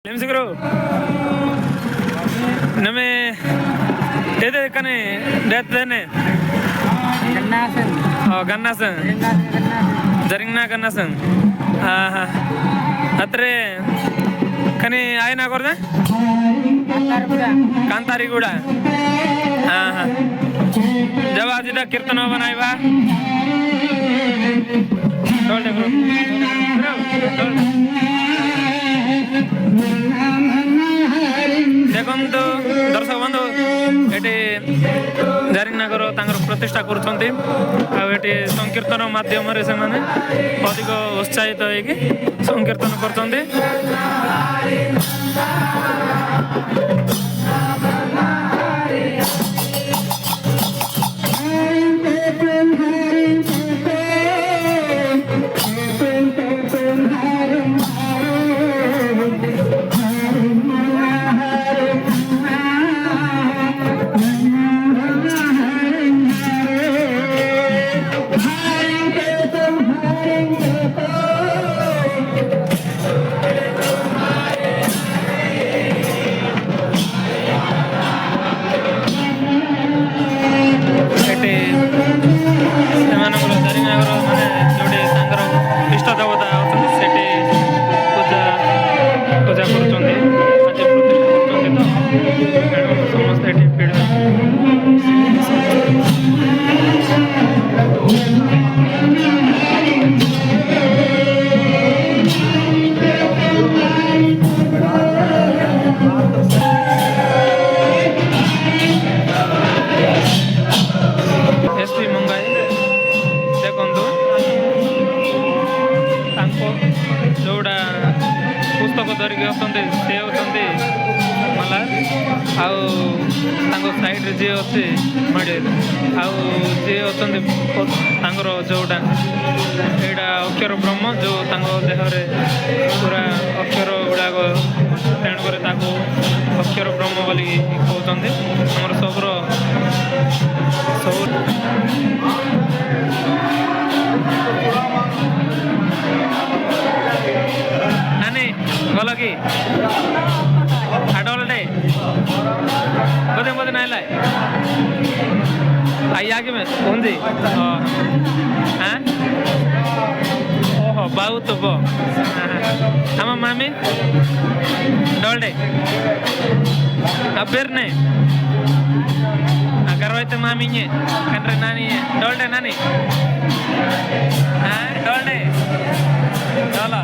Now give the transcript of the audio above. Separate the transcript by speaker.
Speaker 1: Lemsi karo. Name ede kane death dene.
Speaker 2: Gannasan.
Speaker 1: Oh gannasan. Jaringna gannasan. Ah. Atre kane ayna korda? Kantari guda. Ah. जब आज इधर कीर्तन बनाएगा ଦେଖନ୍ତୁ ଦର୍ଶକ ବନ୍ଧୁ ଏଠି ଜାରିନାଗର ତାଙ୍କର ପ୍ରତିଷ୍ଠା କରୁଛନ୍ତି ଆଉ ଏଠି ସଂକୀର୍ତ୍ତନ ମାଧ୍ୟମରେ ସେମାନେ ଅଧିକ ଉତ୍ସାହିତ ହେଇକି ସଂକୀର୍ତ୍ତନ କରୁଛନ୍ତି। जोड़ा पुस्तक धरिकी आसते सी होती मला साइड जी अच्छे मड़े जी अच्छा जोड़ा यहाँ अक्षर ब्रह्म जो देहरे पूरा अक्षर गुड़ाक तेणुक अक्षर ब्रह्म बोली कहते आमर सबुर सब नानी गल कि हाटवालटे बोधे बोधे ना आगे में उंदी हाँ ओहो बाबू तो बो हम मामी डोल्डे अबेर ने अगर वैसे मामी ने कंट्रे नानी डोल्डे नानी हाँ डोल्डे डोला